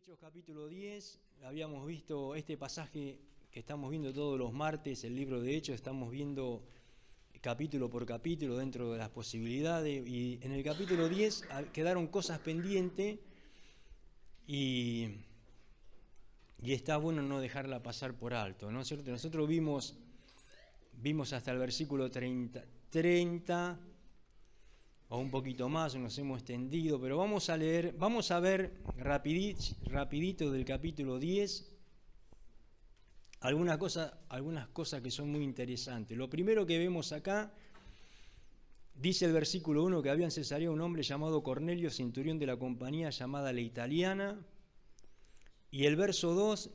Hechos capítulo 10, habíamos visto este pasaje que estamos viendo todos los martes, el libro de Hechos, estamos viendo capítulo por capítulo dentro de las posibilidades, y en el capítulo 10 quedaron cosas pendientes y está bueno no dejarla pasar por alto, ¿no es cierto? Nosotros vimos hasta el versículo 30 o un poquito más, nos hemos extendido, pero vamos a ver rapidito del capítulo 10 algunas cosas que son muy interesantes. Lo primero que vemos acá, dice el versículo 1 que había en Cesarea un hombre llamado Cornelio, centurión de la compañía llamada La Italiana, y el verso 2,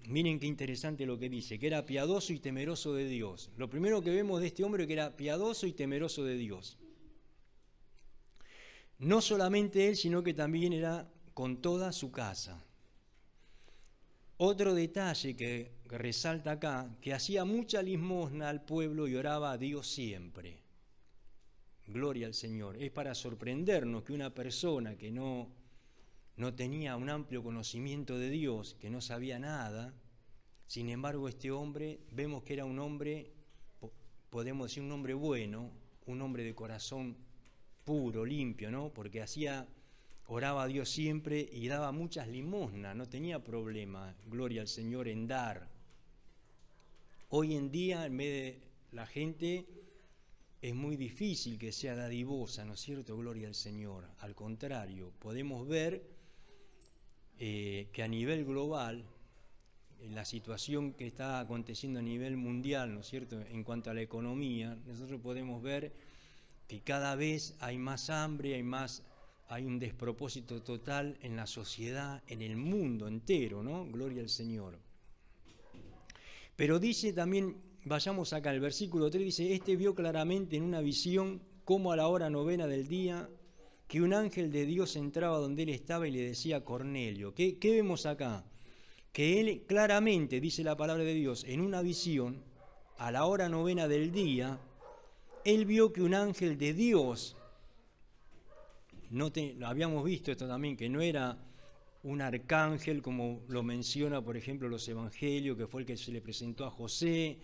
miren qué interesante lo que dice, que era piadoso y temeroso de Dios. Lo primero que vemos de este hombre que era piadoso y temeroso de Dios. No solamente él, sino que también era con toda su casa. Otro detalle que resalta acá, que hacía mucha limosna al pueblo y oraba a Dios siempre. Gloria al Señor. Es para sorprendernos que una persona que no tenía un amplio conocimiento de Dios, que no sabía nada, sin embargo este hombre, vemos que era un hombre, podemos decir un hombre bueno, un hombre de corazón puro, limpio, ¿no? Porque oraba a Dios siempre y daba muchas limosnas, no tenía problema, gloria al Señor, en dar. Hoy en día, en vez de la gente, es muy difícil que sea dadivosa, ¿no es cierto? Gloria al Señor. Al contrario, podemos ver que a nivel global, en la situación que está aconteciendo a nivel mundial, ¿no es cierto?, en cuanto a la economía, nosotros podemos ver que cada vez hay más hambre, hay un despropósito total en la sociedad, en el mundo entero, ¿no? Gloria al Señor. Pero dice también, vayamos acá, el versículo 3 dice, este vio claramente en una visión, como a la hora 9 del día, que un ángel de Dios entraba donde él estaba y le decía Cornelio. ¿Qué vemos acá? Que él claramente, dice la palabra de Dios, en una visión, a la hora 9 del día, él vio que un ángel de Dios, habíamos visto esto también, que no era un arcángel como lo menciona, por ejemplo, los evangelios, que fue el que se le presentó a José,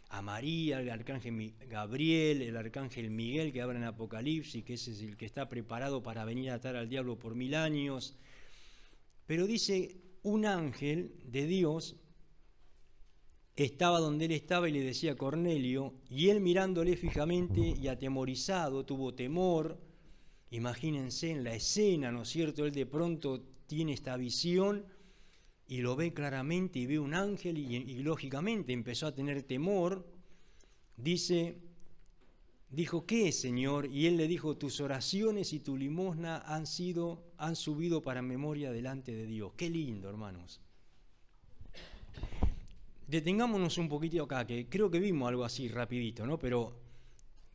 a María, el arcángel Gabriel, el arcángel Miguel que habla en Apocalipsis, que ese es el que está preparado para venir a atar al diablo por 1000 años. Pero dice, un ángel de Dios estaba donde él estaba y le decía a Cornelio, y él mirándole fijamente y atemorizado, tuvo temor. Imagínense en la escena, ¿no es cierto? Él de pronto tiene esta visión y lo ve claramente y ve un ángel y lógicamente empezó a tener temor. Dijo, ¿qué es, Señor? Y él le dijo, tus oraciones y tu limosna han subido para memoria delante de Dios. Qué lindo, hermanos. Detengámonos un poquito acá, que creo que vimos algo así rapidito, ¿no? Pero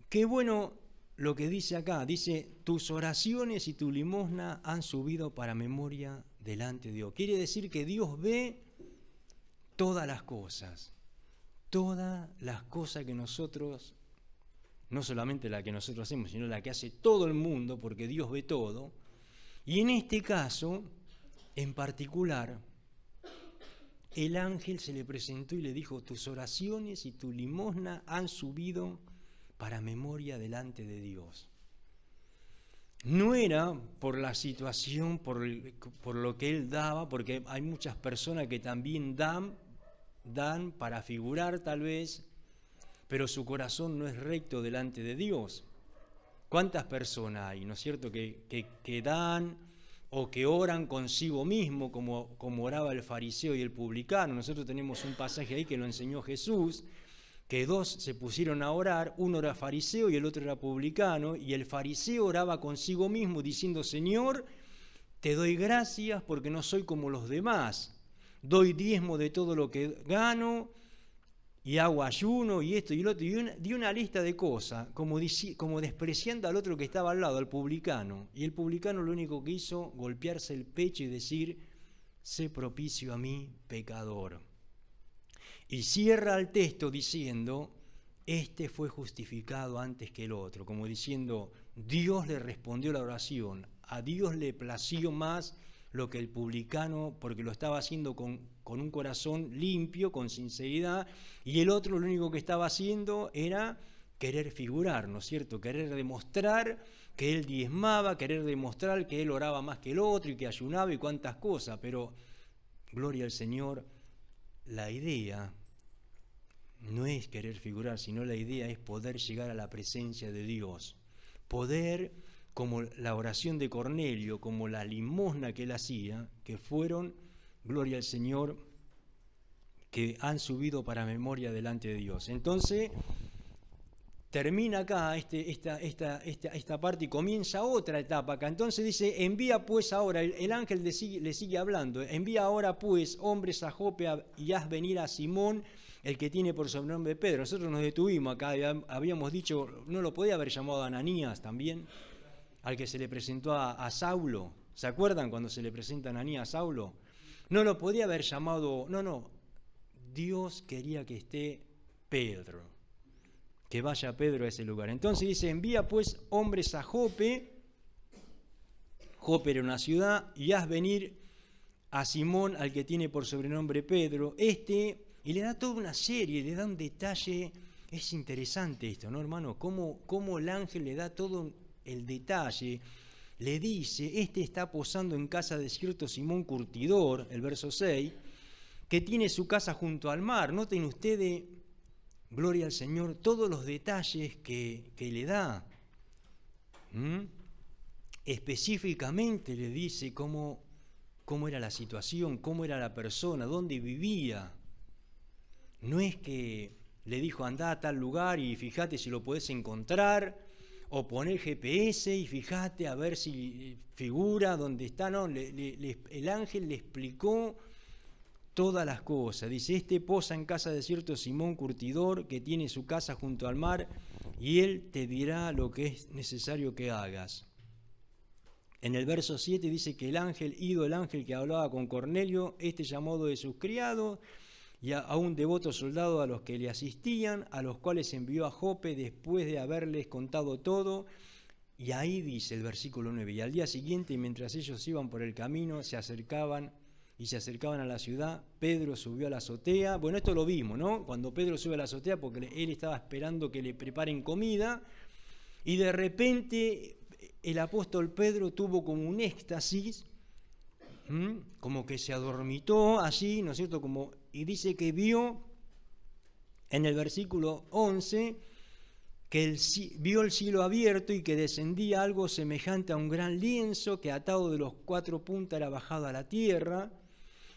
qué bueno lo que dice acá. Dice, tus oraciones y tu limosna han subido para memoria delante de Dios. Quiere decir que Dios ve todas las cosas que nosotros, no solamente la que nosotros hacemos, sino la que hace todo el mundo, porque Dios ve todo. Y en este caso, en particular, el ángel se le presentó y le dijo, tus oraciones y tu limosna han subido para memoria delante de Dios. No era por la situación, por lo que él daba, porque hay muchas personas que también dan para figurar tal vez, pero su corazón no es recto delante de Dios. ¿Cuántas personas hay, no es cierto, que dan o que oran consigo mismo, como oraba el fariseo y el publicano? Nosotros tenemos un pasaje ahí que lo enseñó Jesús, que dos se pusieron a orar, uno era fariseo y el otro era publicano, y el fariseo oraba consigo mismo diciendo, Señor, te doy gracias porque no soy como los demás, doy diezmo de todo lo que gano, y hago ayuno, y esto y lo otro, y dio una lista de cosas, como despreciando al otro que estaba al lado, al publicano. Y el publicano lo único que hizo, golpearse el pecho y decir, sé propicio a mí, pecador. Y cierra el texto diciendo, este fue justificado antes que el otro, como diciendo, Dios le respondió la oración, a Dios le plació más lo que el publicano, porque lo estaba haciendo con un corazón limpio, con sinceridad, y el otro lo único que estaba haciendo era querer figurar, ¿no es cierto? Querer demostrar que él diezmaba, querer demostrar que él oraba más que el otro y que ayunaba y cuantas cosas, pero gloria al Señor, la idea no es querer figurar, sino la idea es poder llegar a la presencia de Dios, poder, como la oración de Cornelio, como la limosna que él hacía, que fueron, gloria al Señor, que han subido para memoria delante de Dios. Entonces, termina acá esta parte y comienza otra etapa acá. Entonces dice, envía pues ahora, el ángel le sigue hablando, envía ahora pues hombres a Jope y haz venir a Simón, el que tiene por sobrenombre Pedro. Nosotros nos detuvimos acá, habíamos dicho, ¿no lo podía haber llamado Ananías también? Al que se le presentó a Saulo. ¿Se acuerdan cuando se le presenta a Ananías a Saulo? No lo podía haber llamado, no, Dios quería que esté Pedro, que vaya Pedro a ese lugar. Entonces dice, envía pues hombres a Jope, Jope era una ciudad, y haz venir a Simón, al que tiene por sobrenombre Pedro, y le da toda una serie, le da un detalle. Es interesante esto, ¿no, hermano? Cómo el ángel le da todo el detalle. Le dice, está posando en casa de cierto Simón curtidor, el verso 6, que tiene su casa junto al mar. Noten ustedes, gloria al Señor, todos los detalles que le da. Específicamente le dice cómo era la situación, cómo era la persona, dónde vivía. No es que le dijo andá a tal lugar y fíjate si lo podés encontrar, o poner GPS y fíjate a ver si figura dónde está. No, el ángel le explicó todas las cosas. Dice, posa en casa de cierto Simón curtidor, que tiene su casa junto al mar, y él te dirá lo que es necesario que hagas. En el verso 7 dice que el ángel que hablaba con Cornelio, llamó de sus criados, y a un devoto soldado a los que le asistían, a los cuales envió a Jope después de haberles contado todo. Y ahí dice el versículo 9, y al día siguiente, mientras ellos iban por el camino, se acercaban a la ciudad, Pedro subió a la azotea. Bueno, esto lo vimos, ¿no? Cuando Pedro sube a la azotea, porque él estaba esperando que le preparen comida, y de repente el apóstol Pedro tuvo como un éxtasis, como que se adormitó allí, ¿no es cierto? Y dice que vio, en el versículo 11, que vio el cielo abierto y que descendía algo semejante a un gran lienzo que atado de los 4 puntas era bajado a la tierra,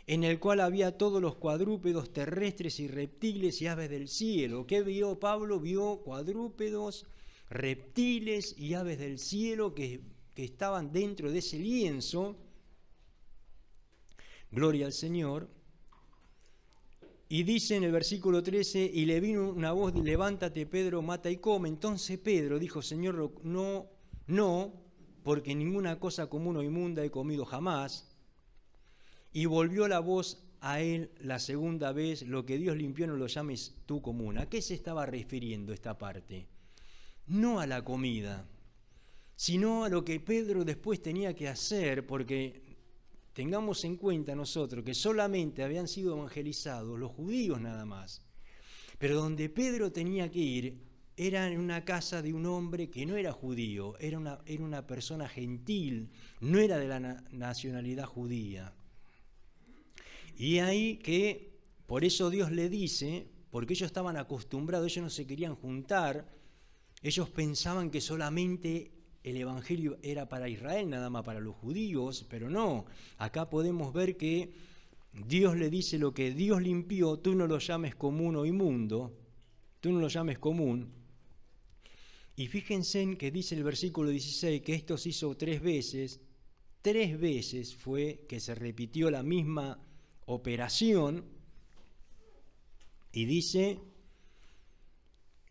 en el cual había todos los cuadrúpedos terrestres y reptiles y aves del cielo. ¿Qué vio Pablo? Vio cuadrúpedos, reptiles y aves del cielo que estaban dentro de ese lienzo. Gloria al Señor. Y dice en el versículo 13, y le vino una voz, levántate Pedro, mata y come. Entonces Pedro dijo, Señor, no, porque ninguna cosa común o inmunda he comido jamás. Y volvió la voz a él la segunda vez, lo que Dios limpió no lo llames tú común. ¿A qué se estaba refiriendo esta parte? No a la comida, sino a lo que Pedro después tenía que hacer, porque tengamos en cuenta nosotros que solamente habían sido evangelizados los judíos nada más, pero donde Pedro tenía que ir era en una casa de un hombre que no era judío, era una persona gentil, no era de la nacionalidad judía. Y ahí que, por eso Dios le dice, porque ellos estaban acostumbrados, ellos no se querían juntar, ellos pensaban que solamente el evangelio era para Israel, nada más para los judíos, pero no. Acá podemos ver que Dios le dice lo que Dios limpió, tú no lo llames común o inmundo, tú no lo llames común. Y fíjense en que dice el versículo 16 que esto se hizo 3 veces fue que se repitió la misma operación, y dice,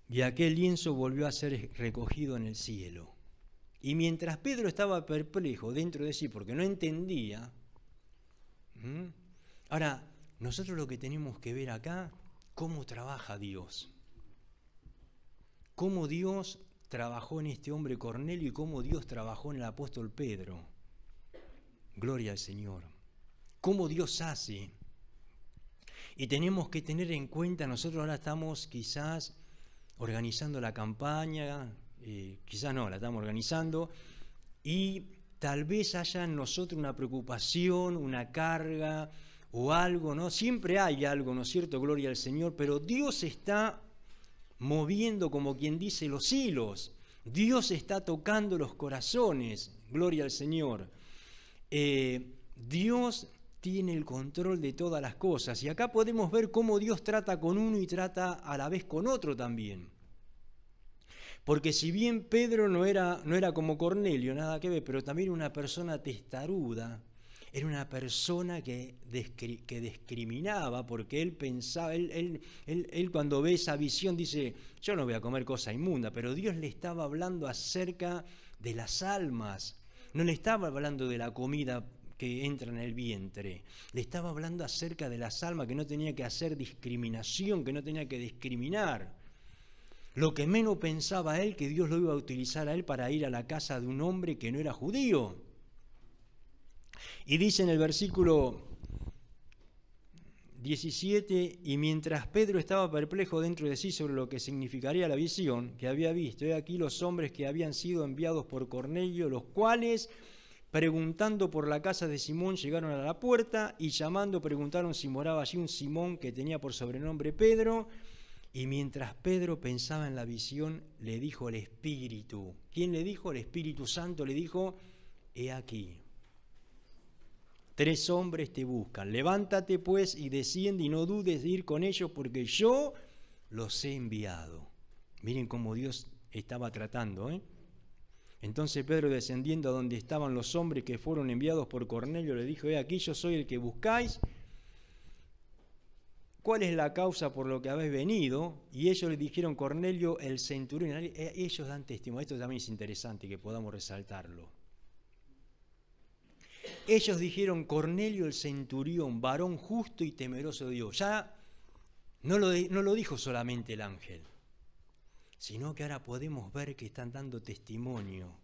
y aquel lienzo volvió a ser recogido en el cielo. Y mientras Pedro estaba perplejo dentro de sí, porque no entendía, ahora, nosotros lo que tenemos que ver acá, cómo trabaja Dios. Cómo Dios trabajó en este hombre Cornelio y cómo Dios trabajó en el apóstol Pedro. Gloria al Señor. ¿Cómo Dios hace? Y tenemos que tener en cuenta, nosotros ahora estamos quizás organizando la campaña, quizás no, la estamos organizando, y tal vez haya en nosotros una preocupación, una carga o algo, ¿no? Siempre hay algo, ¿no es cierto? Gloria al Señor, pero Dios está moviendo, como quien dice, los hilos. Dios está tocando los corazones, gloria al Señor. Dios tiene el control de todas las cosas, y acá podemos ver cómo Dios trata con uno y trata a la vez con otro también. Porque si bien Pedro no era como Cornelio, nada que ver, pero también una persona testaruda, era una persona que discriminaba, porque él pensaba, él cuando ve esa visión dice, yo no voy a comer cosa inmunda, pero Dios le estaba hablando acerca de las almas, no le estaba hablando de la comida que entra en el vientre, le estaba hablando acerca de las almas, que no tenía que hacer discriminación, que no tenía que discriminar. Lo que menos pensaba él, que Dios lo iba a utilizar a él para ir a la casa de un hombre que no era judío. Y dice en el versículo 17, y mientras Pedro estaba perplejo dentro de sí sobre lo que significaría la visión que había visto, he aquí los hombres que habían sido enviados por Cornelio, los cuales, preguntando por la casa de Simón, llegaron a la puerta y llamando preguntaron si moraba allí un Simón que tenía por sobrenombre Pedro. Y mientras Pedro pensaba en la visión, le dijo el Espíritu. ¿Quién le dijo? El Espíritu Santo le dijo, he aquí, 3 hombres te buscan. Levántate pues y desciende y no dudes de ir con ellos porque yo los he enviado. Miren cómo Dios estaba tratando, ¿eh? Entonces Pedro, descendiendo a donde estaban los hombres que fueron enviados por Cornelio, le dijo, he aquí, yo soy el que buscáis. ¿Cuál es la causa por lo que habéis venido? Y ellos le dijeron, Cornelio, el centurión. Ellos dan testimonio. Esto también es interesante que podamos resaltarlo. Ellos dijeron, Cornelio, el centurión, varón justo y temeroso de Dios. Ya no lo dijo solamente el ángel, sino que ahora podemos ver que están dando testimonio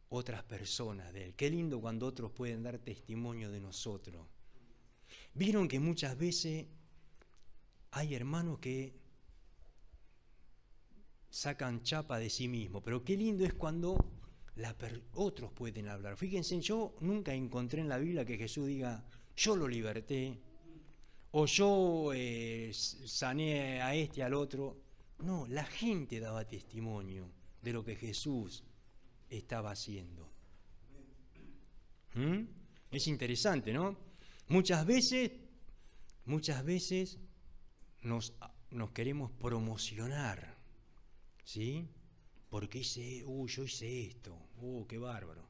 otras personas de él. Qué lindo cuando otros pueden dar testimonio de nosotros. Vieron que muchas veces hay hermanos que sacan chapa de sí mismos, pero qué lindo es cuando otros pueden hablar. Fíjense, yo nunca encontré en la Biblia que Jesús diga, yo lo liberté, o yo sané a este, al otro. No, la gente daba testimonio de lo que Jesús estaba haciendo. Es interesante, ¿no? Muchas veces nos queremos promocionar, ¿sí? Porque yo hice esto, qué bárbaro.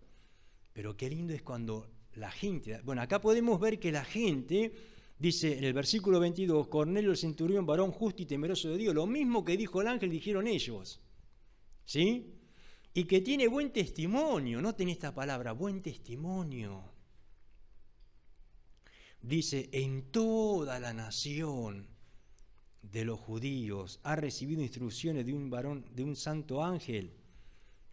Pero qué lindo es cuando la gente, bueno, acá podemos ver que la gente, dice en el versículo 22, Cornelio el centurión, varón justo y temeroso de Dios, lo mismo que dijo el ángel, dijeron ellos, ¿sí? Y que tiene buen testimonio, noten esta palabra, buen testimonio. Dice, en toda la nación de los judíos ha recibido instrucciones de un varón, de un santo ángel,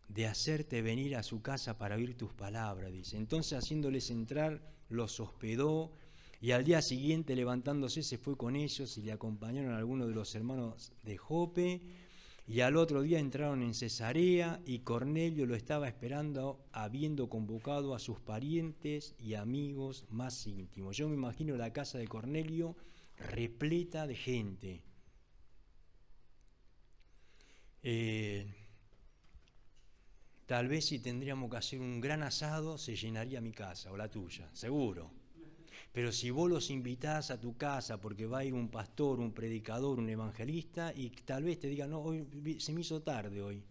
de hacerte venir a su casa para oír tus palabras, dice. Entonces, haciéndoles entrar, los hospedó, y al día siguiente, levantándose, se fue con ellos, y le acompañaron algunos de los hermanos de Jope, y al otro día entraron en Cesarea, y Cornelio lo estaba esperando, habiendo convocado a sus parientes y amigos más íntimos. Yo me imagino la casa de Cornelio repleta de gente. Tal vez si tendríamos que hacer un gran asado, se llenaría mi casa, o la tuya, seguro. Pero si vos los invitás a tu casa porque va a ir un pastor, un predicador, un evangelista, y tal vez te digan, no, hoy se me hizo tarde hoy.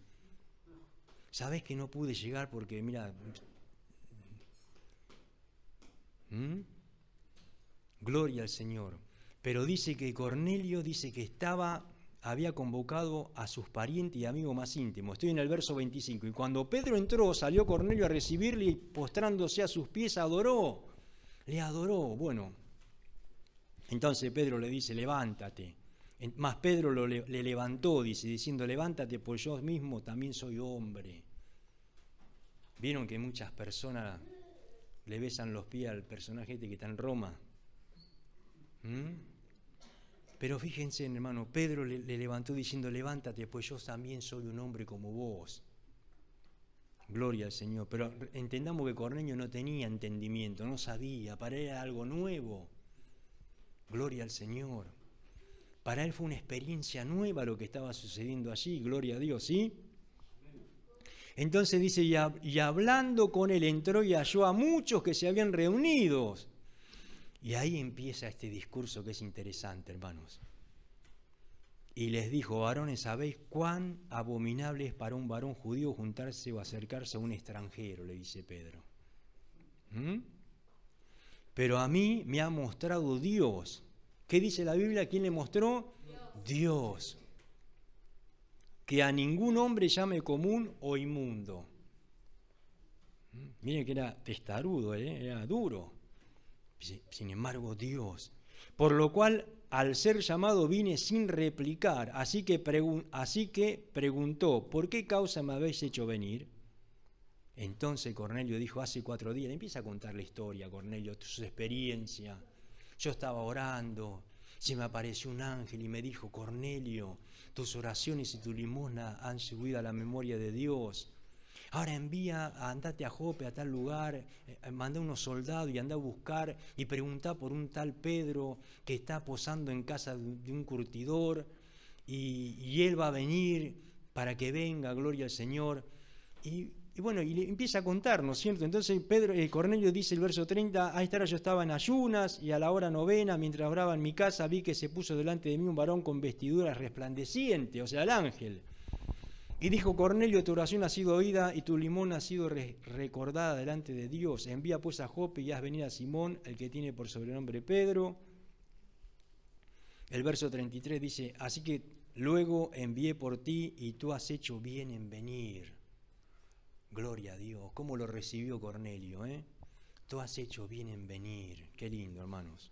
¿Sabés que no pude llegar porque, mira... Gloria al Señor. Pero dice que Cornelio, dice que había convocado a sus parientes y amigos más íntimos. Estoy en el verso 25. Y cuando Pedro entró, salió Cornelio a recibirle y postrándose a sus pies adoró. Le adoró. Bueno, entonces Pedro le dice, levántate. Más Pedro le levantó, dice, diciendo, levántate, pues yo mismo también soy hombre. Vieron que muchas personas le besan los pies al personaje este que está en Roma. Pero fíjense, hermano, Pedro le levantó diciendo, levántate, pues yo también soy un hombre como vos. Gloria al Señor. Pero entendamos que Cornelio no tenía entendimiento, no sabía, para él era algo nuevo. Gloria al Señor. Para él fue una experiencia nueva lo que estaba sucediendo allí, gloria a Dios, ¿sí? Entonces dice, y hablando con él entró y halló a muchos que se habían reunido. Y ahí empieza este discurso que es interesante, hermanos. Y les dijo, varones, ¿sabéis cuán abominable es para un varón judío juntarse o acercarse a un extranjero? Le dice Pedro. Pero a mí me ha mostrado Dios. ¿Qué dice la Biblia? ¿Quién le mostró? Dios. Que a ningún hombre llame común o inmundo. Miren que era testarudo, era duro. Sin embargo, Dios. Por lo cual, al ser llamado, vine sin replicar. Así que preguntó, ¿por qué causa me habéis hecho venir? Entonces Cornelio dijo, hace 4 días. Le empieza a contar la historia, Cornelio, su experiencia. Yo estaba orando, se me apareció un ángel y me dijo, Cornelio, tus oraciones y tu limosna han subido a la memoria de Dios. Ahora andate a Jope, a tal lugar, mandá unos soldados y andá a buscar y preguntá por un tal Pedro que está posando en casa de un curtidor y él va a venir para que venga, gloria al Señor. Y bueno, y le empieza a contar, ¿no es cierto? Entonces Cornelio dice el verso 30, a esta hora yo estaba en ayunas y a la hora 9, mientras oraba en mi casa, vi que se puso delante de mí un varón con vestiduras resplandecientes, o sea, el ángel. Y dijo, Cornelio, tu oración ha sido oída y tu limón ha sido recordada delante de Dios. Envía pues a Jope y haz venir a Simón, el que tiene por sobrenombre Pedro. El verso 33 dice, así que luego envié por ti y tú has hecho bien en venir. Gloria a Dios. ¿Cómo lo recibió Cornelio? Tú has hecho bien en venir. Qué lindo, hermanos.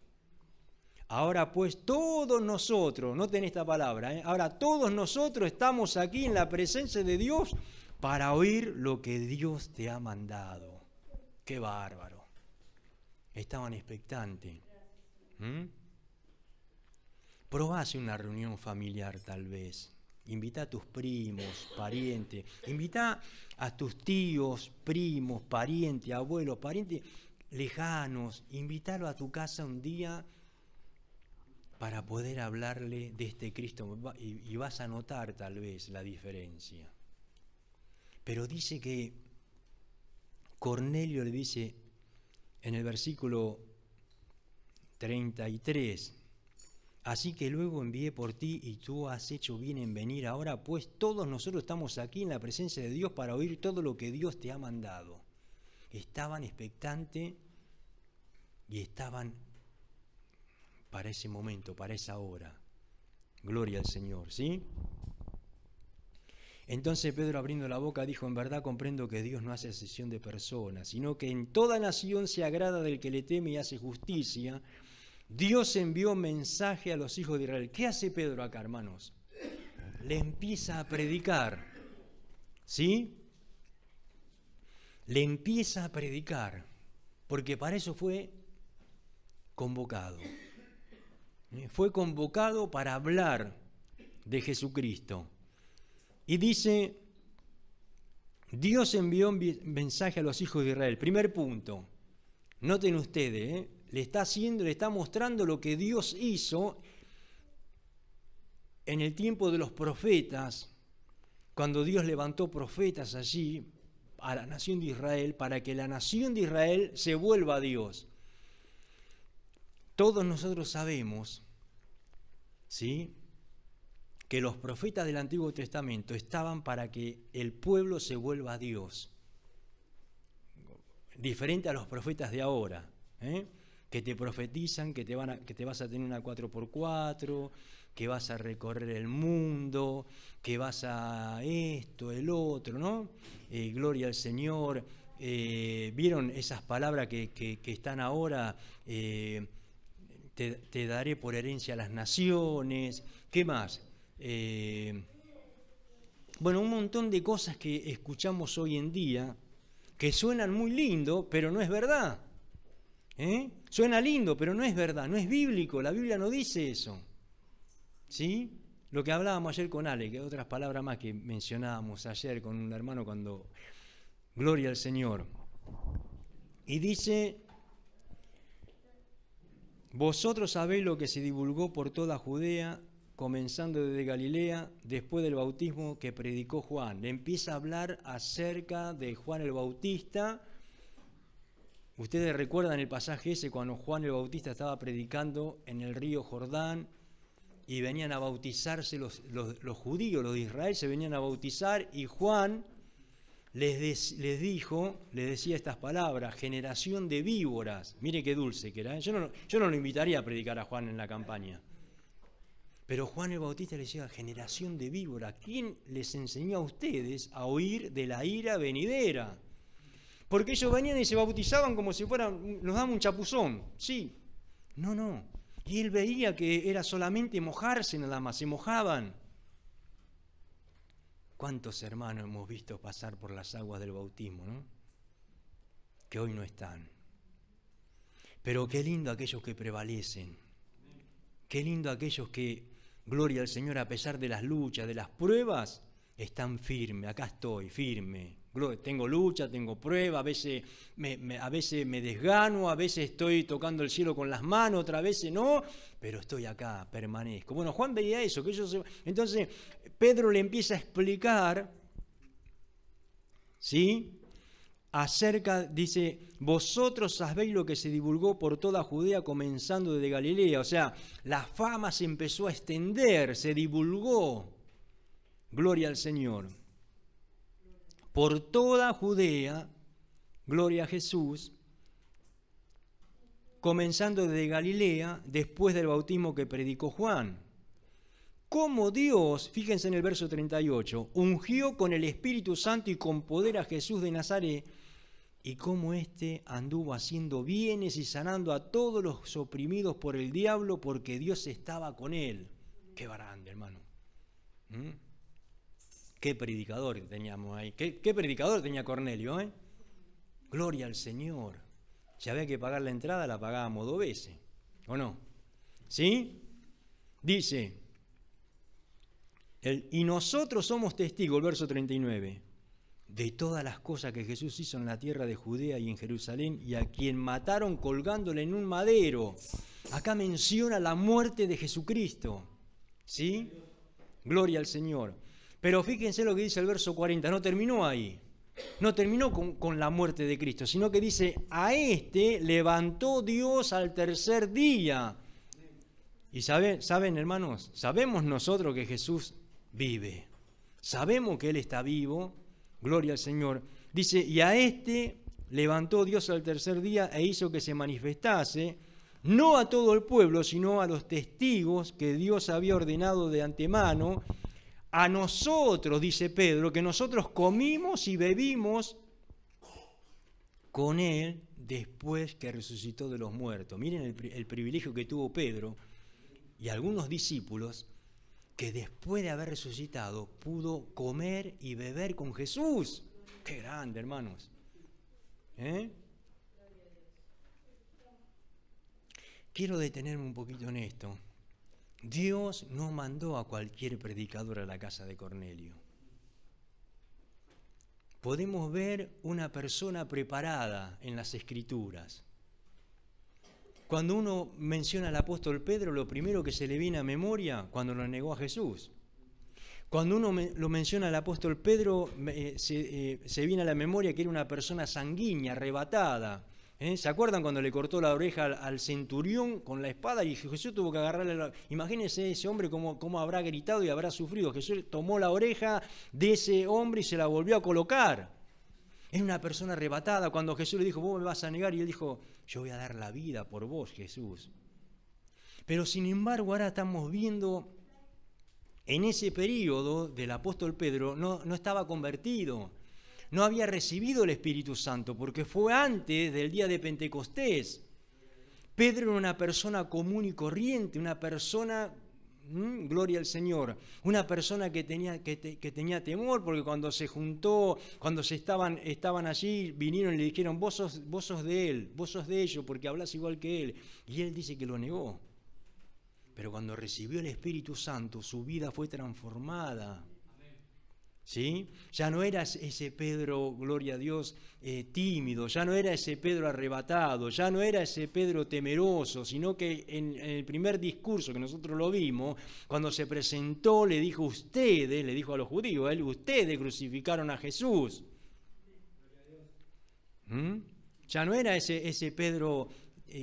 Ahora pues todos nosotros, noten esta palabra, ahora todos nosotros estamos aquí en la presencia de Dios para oír lo que Dios te ha mandado. ¡Qué bárbaro! Estaban expectantes. Probase una reunión familiar tal vez. Invita a tus primos, parientes. Invita a tus tíos, primos, parientes, abuelos, parientes lejanos. Invítalo a tu casa un día para poder hablarle de este Cristo y vas a notar tal vez la diferencia. Pero dice que Cornelio le dice en el versículo 33, así que luego envié por ti y tú has hecho bien en venir. Ahora pues todos nosotros estamos aquí en la presencia de Dios para oír todo lo que Dios te ha mandado. Estaban expectantes y estaban para ese momento, para esa hora. Gloria al Señor, ¿sí? Entonces Pedro, abriendo la boca, dijo, en verdad comprendo que Dios no hace acepción de personas, sino que en toda nación se agrada del que le teme y hace justicia. Dios envió mensaje a los hijos de Israel. ¿Qué hace Pedro acá, hermanos? Le empieza a predicar, ¿sí? Le empieza a predicar, porque para eso fue convocado. Fue convocado para hablar de Jesucristo. Y dice, Dios envió un mensaje a los hijos de Israel. Primer punto, noten ustedes, le está mostrando lo que Dios hizo en el tiempo de los profetas, cuando Dios levantó profetas allí a la nación de Israel, para que la nación de Israel se vuelva a Dios. Todos nosotros sabemos, ¿sí?, que los profetas del Antiguo Testamento estaban para que el pueblo se vuelva a Dios. Diferente a los profetas de ahora, que te profetizan que te vas a tener una 4x4, que vas a recorrer el mundo, que vas a esto, el otro, ¿no? Gloria al Señor. ¿Vieron esas palabras que están ahora? Te daré por herencia a las naciones. ¿Qué más? Bueno, un montón de cosas que escuchamos hoy en día que suenan muy lindo, pero no es verdad. Suena lindo, pero no es verdad, no es bíblico, la Biblia no dice eso. ¿Sí? Lo que hablábamos ayer con Ale, que otras palabras más que mencionábamos ayer con un hermano cuando... Gloria al Señor. Y dice, vosotros sabéis lo que se divulgó por toda Judea, comenzando desde Galilea, después del bautismo que predicó Juan. Le empieza a hablar acerca de Juan el Bautista. Ustedes recuerdan el pasaje ese cuando Juan el Bautista estaba predicando en el río Jordán y venían a bautizarse los judíos, los de Israel, se venían a bautizar y Juan les decía estas palabras, generación de víboras. Mire qué dulce que era. Yo no lo invitaría a predicar a Juan en la campaña. Pero Juan el Bautista les decía, generación de víboras. ¿Quién les enseñó a ustedes a huir de la ira venidera? Porque ellos venían y se bautizaban como si fueran, nos daban un chapuzón. Sí, no. Y él veía que era solamente mojarse nada más, se mojaban. ¿Cuántos hermanos hemos visto pasar por las aguas del bautismo, ¿no? Que hoy no están. Pero qué lindo aquellos que prevalecen. Qué lindo aquellos que, gloria al Señor, a pesar de las luchas, de las pruebas, están firmes. Acá estoy, firme. Tengo lucha, tengo prueba, a veces me desgano, a veces estoy tocando el cielo con las manos, otras veces no, pero estoy acá, permanezco. Bueno, Juan veía eso, entonces Pedro le empieza a explicar, ¿sí? Dice, vosotros sabéis lo que se divulgó por toda Judea comenzando desde Galilea, o sea, la fama se empezó a extender, se divulgó, gloria al Señor. Por toda Judea, gloria a Jesús, comenzando desde Galilea, después del bautismo que predicó Juan. Como Dios, fíjense en el verso 38, ungió con el Espíritu Santo y con poder a Jesús de Nazaret, y cómo éste anduvo haciendo bienes y sanando a todos los oprimidos por el diablo, porque Dios estaba con él. Qué grande, hermano. Qué predicador teníamos ahí. ¿Qué predicador tenía Cornelio? Gloria al Señor. Si había que pagar la entrada, la pagábamos 2 veces. ¿O no? ¿Sí? Dice, y nosotros somos testigos, el verso 39, de todas las cosas que Jesús hizo en la tierra de Judea y en Jerusalén, y a quien mataron colgándole en un madero. Acá menciona la muerte de Jesucristo. ¿Sí? Gloria al Señor. Pero fíjense lo que dice el verso 40, no terminó ahí, no terminó con la muerte de Cristo, sino que dice, a este levantó Dios al tercer día. Y saben, hermanos, sabemos nosotros que Jesús vive, sabemos que Él está vivo, gloria al Señor. Dice, y a este levantó Dios al tercer día e hizo que se manifestase, no a todo el pueblo, sino a los testigos que Dios había ordenado de antemano, a nosotros, dice Pedro, que nosotros comimos y bebimos con Él después que resucitó de los muertos. Miren el privilegio que tuvo Pedro y algunos discípulos, que después de haber resucitado pudo comer y beber con Jesús. ¡Qué grande, hermanos! Quiero detenerme un poquito en esto. Dios no mandó a cualquier predicador a la casa de Cornelio. Podemos ver una persona preparada en las Escrituras. Cuando uno menciona al apóstol Pedro, lo primero que se le viene a memoria, cuando lo negó a Jesús. Cuando uno lo menciona al apóstol Pedro, se viene a la memoria que era una persona sanguínea, arrebatada. ¿Se acuerdan cuando le cortó la oreja al centurión con la espada y Jesús tuvo que agarrarle Imagínense ese hombre cómo habrá gritado y habrá sufrido. Jesús tomó la oreja de ese hombre y se la volvió a colocar. Es una persona arrebatada. Cuando Jesús le dijo, vos me vas a negar, y él dijo, yo voy a dar la vida por vos, Jesús. Pero sin embargo ahora estamos viendo, en ese periodo del apóstol Pedro no estaba convertido. No había recibido el Espíritu Santo porque fue antes del día de Pentecostés. Pedro era una persona común y corriente, una persona Gloria al Señor. Una persona que tenía temor, porque cuando se juntó, cuando estaban allí, vinieron y le dijeron, vos sos de él, vos sos de ellos, porque hablas igual que él. Y él dice que lo negó. Pero cuando recibió el Espíritu Santo, su vida fue transformada. ¿Sí? Ya no era ese Pedro, gloria a Dios, tímido, ya no era ese Pedro arrebatado, ya no era ese Pedro temeroso, sino que en el primer discurso que nosotros lo vimos, cuando se presentó, le dijo a los judíos, ustedes crucificaron a Jesús. Ya no era ese Pedro,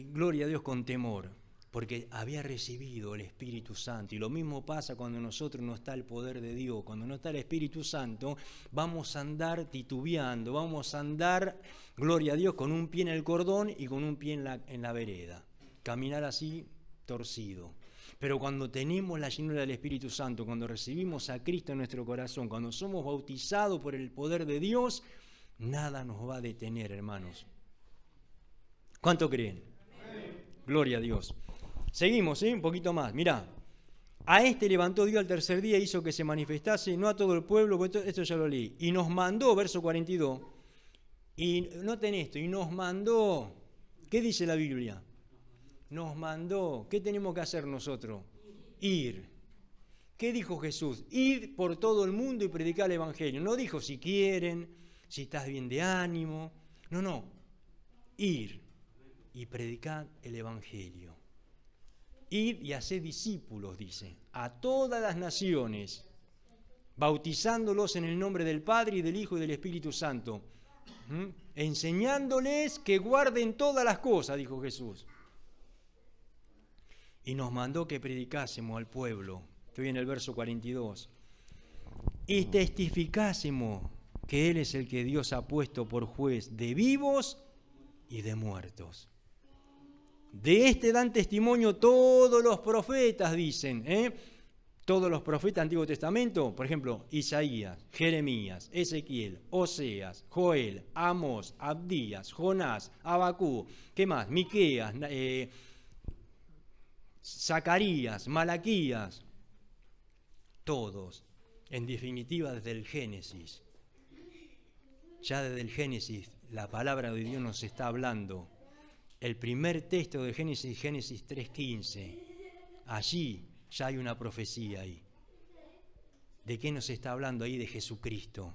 gloria a Dios, con temor, porque había recibido el Espíritu Santo. Y lo mismo pasa cuando en nosotros no está el poder de Dios. Cuando no está el Espíritu Santo, vamos a andar titubeando, vamos a andar, gloria a Dios, con un pie en el cordón y con un pie en la vereda. Caminar así, torcido. Pero cuando tenemos la llenura del Espíritu Santo, cuando recibimos a Cristo en nuestro corazón, cuando somos bautizados por el poder de Dios, nada nos va a detener, hermanos. ¿Cuánto creen? Gloria a Dios. Seguimos, un poquito más. Mirá, a este levantó Dios al tercer día, hizo que se manifestase, no a todo el pueblo, porque esto ya lo leí, y nos mandó, verso 42, y noten esto, y nos mandó, ¿qué dice la Biblia? Nos mandó, ¿qué tenemos que hacer nosotros? Ir. ¿Qué dijo Jesús? Ir por todo el mundo y predicar el Evangelio. No dijo si quieren, si estás bien de ánimo, no, ir y predicar el Evangelio. Id y haced discípulos, dice, a todas las naciones, bautizándolos en el nombre del Padre y del Hijo y del Espíritu Santo, enseñándoles que guarden todas las cosas, dijo Jesús. Y nos mandó que predicásemos al pueblo, estoy en el verso 42, y testificásemos que Él es el que Dios ha puesto por juez de vivos y de muertos. De este dan testimonio todos los profetas, dicen, todos los profetas del Antiguo Testamento, por ejemplo, Isaías, Jeremías, Ezequiel, Oseas, Joel, Amós, Abdías, Jonás, Abacú, ¿qué más? Miqueas, Zacarías, Malaquías, todos, en definitiva desde el Génesis. Ya desde el Génesis la palabra de Dios nos está hablando. El primer texto de Génesis, Génesis 3:15, allí ya hay una profecía ahí. ¿De qué nos está hablando ahí? De Jesucristo.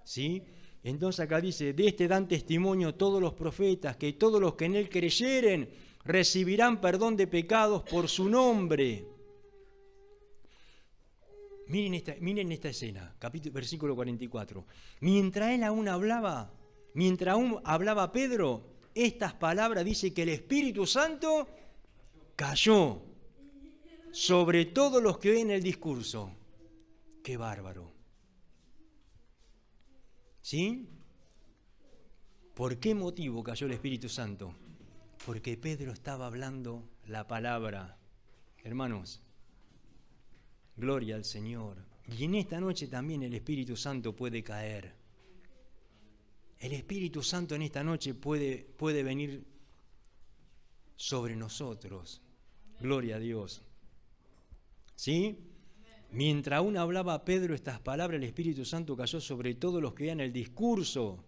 ¿Sí? Entonces acá dice, de este dan testimonio todos los profetas, que todos los que en él creyeren recibirán perdón de pecados por su nombre. Miren esta escena, versículo 44. Mientras aún hablaba Pedro, estas palabras dice que el Espíritu Santo cayó sobre todos los que oyen el discurso. ¡Qué bárbaro! ¿Sí? ¿Por qué motivo cayó el Espíritu Santo? Porque Pedro estaba hablando la palabra. Hermanos, gloria al Señor. Y en esta noche también el Espíritu Santo puede caer. El Espíritu Santo en esta noche puede venir sobre nosotros. Gloria a Dios. ¿Sí? Mientras aún hablaba Pedro estas palabras, el Espíritu Santo cayó sobre todos los que oían el discurso.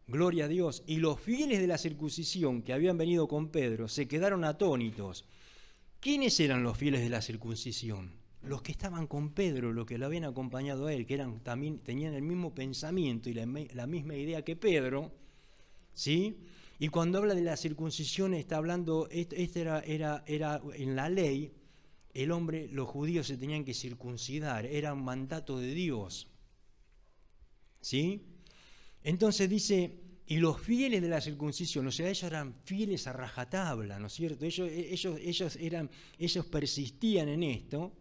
Gloria a Dios. Y los fieles de la circuncisión que habían venido con Pedro se quedaron atónitos. ¿Quiénes eran los fieles de la circuncisión? Los que estaban con Pedro, los que lo habían acompañado a él, que también tenían el mismo pensamiento y la misma idea que Pedro, ¿sí? Y cuando habla de la circuncisión está hablando, era en la ley, los judíos se tenían que circuncidar, era un mandato de Dios, ¿sí? Entonces dice, y los fieles de la circuncisión, o sea, ellos eran fieles a rajatabla, ¿no es cierto? Ellos persistían en esto,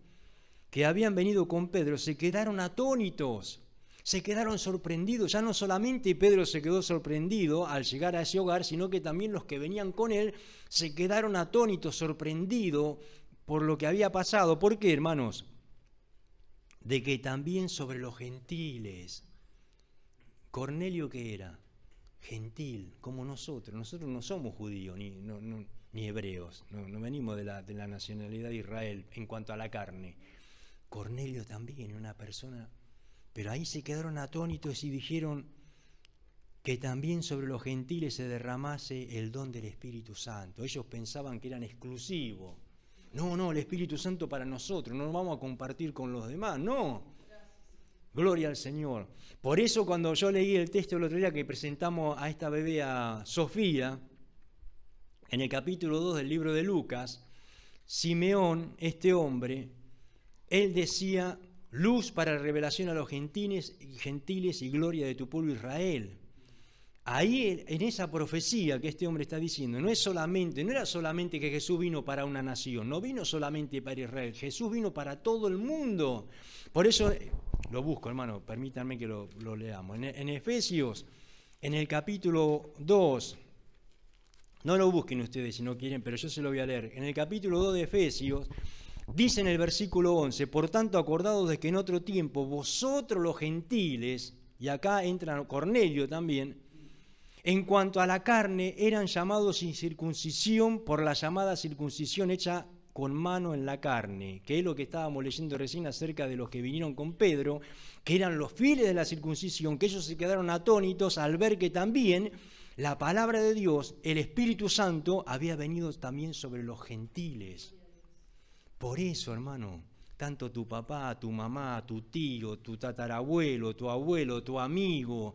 que habían venido con Pedro, se quedaron atónitos, se quedaron sorprendidos. Ya no solamente Pedro se quedó sorprendido al llegar a ese hogar, sino que también los que venían con él se quedaron atónitos, sorprendidos por lo que había pasado. ¿Por qué, hermanos? De que también sobre los gentiles. Cornelio, ¿qué era? Gentil, como nosotros. Nosotros no somos judíos, ni hebreos, no venimos de la nacionalidad de Israel en cuanto a la carne. Cornelio también, una persona, pero ahí se quedaron atónitos y dijeron que también sobre los gentiles se derramase el don del Espíritu Santo. Ellos pensaban que eran exclusivos. No, el Espíritu Santo para nosotros, no lo vamos a compartir con los demás, no. Gloria al Señor. Por eso cuando yo leí el texto el otro día que presentamos a esta bebé, a Sofía, en el capítulo 2 del libro de Lucas, Simeón, este hombre, él decía, luz para revelación a los gentiles y gloria de tu pueblo Israel. Ahí en esa profecía que este hombre está diciendo, no era solamente que Jesús vino para una nación, no vino solamente para Israel, Jesús vino para todo el mundo. Por eso, lo busco hermano, permítanme que lo leamos. En Efesios, en el capítulo 2, no lo busquen ustedes si no quieren, pero yo se lo voy a leer. En el capítulo 2 de Efesios, dice en el versículo 11, por tanto acordados de que en otro tiempo vosotros los gentiles, y acá entra Cornelio también, en cuanto a la carne, eran llamados sin circuncisión por la llamada circuncisión hecha con mano en la carne, que es lo que estábamos leyendo recién acerca de los que vinieron con Pedro, que eran los fieles de la circuncisión, que ellos se quedaron atónitos al ver que también la palabra de Dios, el Espíritu Santo, había venido también sobre los gentiles. Por eso, hermano, tanto tu papá, tu mamá, tu tío, tu tatarabuelo, tu abuelo, tu amigo,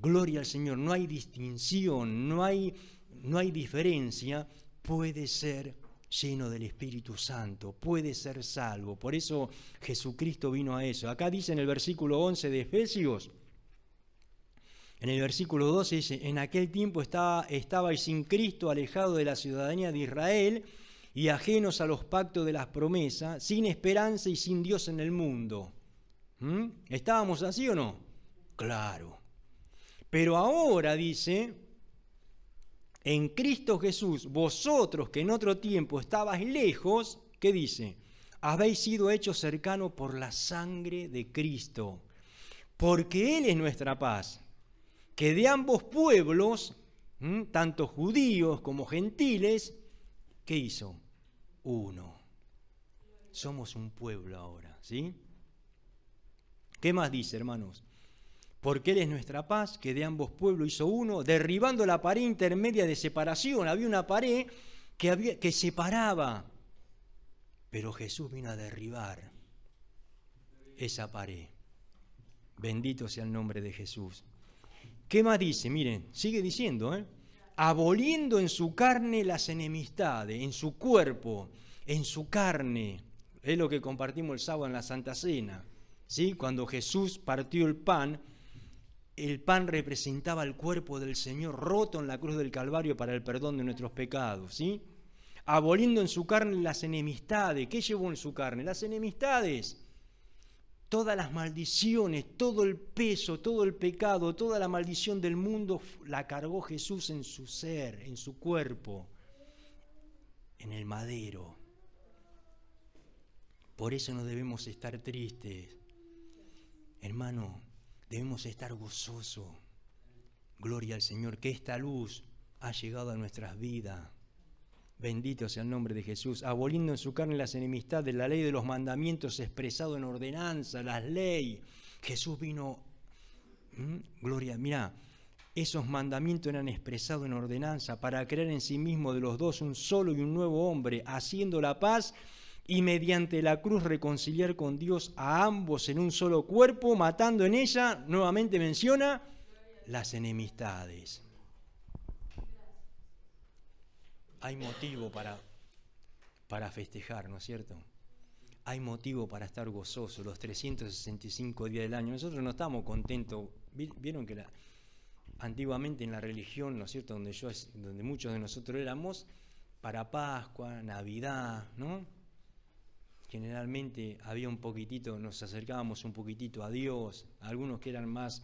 gloria al Señor, no hay distinción, no hay diferencia, puede ser lleno del Espíritu Santo, puede ser salvo. Por eso Jesucristo vino a eso. Acá dice en el versículo 11 de Efesios, en el versículo 12 dice, en aquel tiempo estabais sin Cristo, alejados de la ciudadanía de Israel y ajenos a los pactos de las promesas, sin esperanza y sin Dios en el mundo. ¿Estábamos así o no? Claro. Pero ahora dice, en Cristo Jesús, vosotros que en otro tiempo estabais lejos, ¿qué dice? Habéis sido hechos cercanos por la sangre de Cristo, porque Él es nuestra paz, que de ambos pueblos, tanto judíos como gentiles, ¿qué hizo? Uno. Somos un pueblo ahora, ¿sí? ¿Qué más dice, hermanos? Porque Él es nuestra paz, que de ambos pueblos hizo uno, derribando la pared intermedia de separación. Había una pared que separaba, pero Jesús vino a derribar esa pared. Bendito sea el nombre de Jesús. ¿Qué más dice? Miren, sigue diciendo, aboliendo en su carne las enemistades, en su cuerpo, en su carne. Es lo que compartimos el sábado en la Santa Cena, ¿sí? Cuando Jesús partió el pan representaba el cuerpo del Señor roto en la cruz del Calvario para el perdón de nuestros pecados, ¿sí? Aboliendo en su carne las enemistades. ¿Qué llevó en su carne? Las enemistades. Todas las maldiciones, todo el peso, todo el pecado, toda la maldición del mundo la cargó Jesús en su ser, en su cuerpo, en el madero. Por eso no debemos estar tristes, hermano, debemos estar gozosos. Gloria al Señor, que esta luz ha llegado a nuestras vidas. Bendito sea el nombre de Jesús, aboliendo en su carne las enemistades de la ley de los mandamientos expresado en ordenanza, las leyes. Jesús vino, gloria, mirá, esos mandamientos eran expresados en ordenanza para crear en sí mismo de los dos un solo y un nuevo hombre, haciendo la paz y mediante la cruz reconciliar con Dios a ambos en un solo cuerpo, matando en ella, nuevamente menciona, las enemistades. Hay motivo para festejar, ¿no es cierto? Hay motivo para estar gozosos los 365 días del año. Nosotros no estamos contentos. Vieron que antiguamente en la religión, ¿no es cierto?, donde muchos de nosotros éramos, para Pascua, Navidad, ¿no? Generalmente había un poquitito, nos acercábamos un poquitito a Dios, algunos que eran más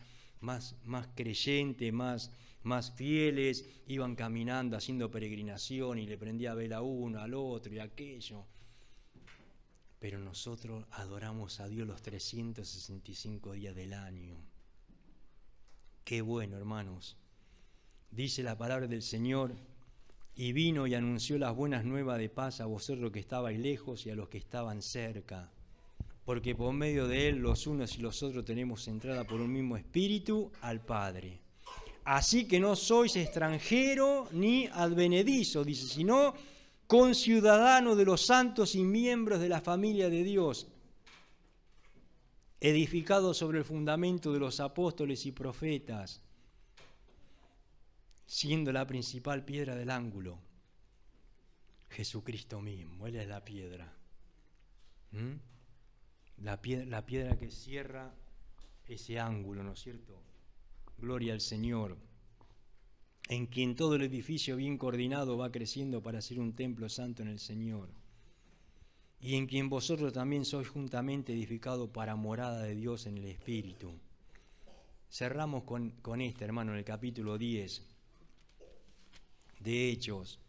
creyentes, más fieles, iban caminando, haciendo peregrinación y le prendía vela a uno, al otro y aquello. Pero nosotros adoramos a Dios los 365 días del año. Qué bueno, hermanos. Dice la palabra del Señor, y vino y anunció las buenas nuevas de paz a vosotros que estabais lejos y a los que estaban cerca, porque por medio de él los unos y los otros tenemos entrada por un mismo espíritu al Padre. Así que no sois extranjero ni advenedizo, dice, sino conciudadano de los santos y miembros de la familia de Dios, edificado sobre el fundamento de los apóstoles y profetas, siendo la principal piedra del ángulo Jesucristo mismo. Él es la piedra. La piedra que cierra ese ángulo, ¿no es cierto? Gloria al Señor, en quien todo el edificio bien coordinado va creciendo para ser un templo santo en el Señor, y en quien vosotros también sois juntamente edificados para morada de Dios en el Espíritu. Cerramos con este, hermano, en el capítulo 10 de Hechos.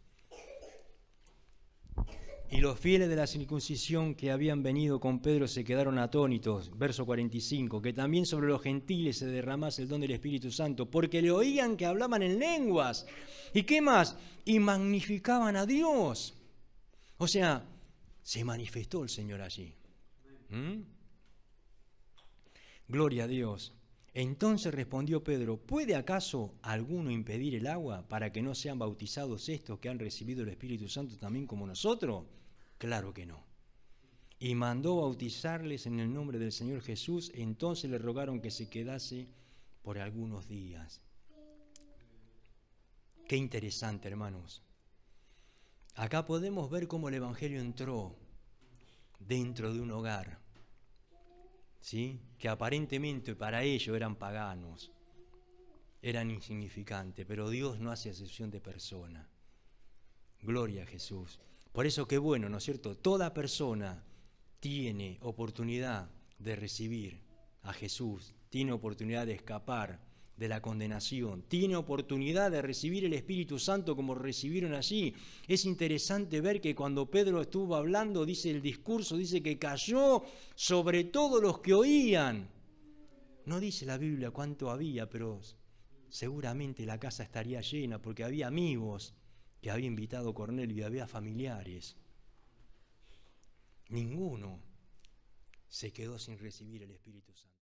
Y los fieles de la circuncisión que habían venido con Pedro se quedaron atónitos, verso 45, que también sobre los gentiles se derramase el don del Espíritu Santo, porque le oían que hablaban en lenguas. ¿Y qué más? Y magnificaban a Dios. O sea, se manifestó el Señor allí. Gloria a Dios. Entonces respondió Pedro, ¿puede acaso alguno impedir el agua para que no sean bautizados estos que han recibido el Espíritu Santo también como nosotros? Claro que no. Y mandó bautizarles en el nombre del Señor Jesús. Entonces le rogaron que se quedase por algunos días. Qué interesante, hermanos. Acá podemos ver cómo el Evangelio entró dentro de un hogar, ¿sí? Que aparentemente para ellos eran paganos, eran insignificantes, pero Dios no hace excepción de persona. Gloria a Jesús. Por eso qué bueno, ¿no es cierto? Toda persona tiene oportunidad de recibir a Jesús, tiene oportunidad de escapar de la condenación, tiene oportunidad de recibir el Espíritu Santo como recibieron allí. Es interesante ver que cuando Pedro estuvo hablando, dice el discurso, dice que cayó sobre todos los que oían. No dice la Biblia cuánto había, pero seguramente la casa estaría llena porque había amigos que había invitado Cornelio y había familiares. Ninguno se quedó sin recibir el Espíritu Santo.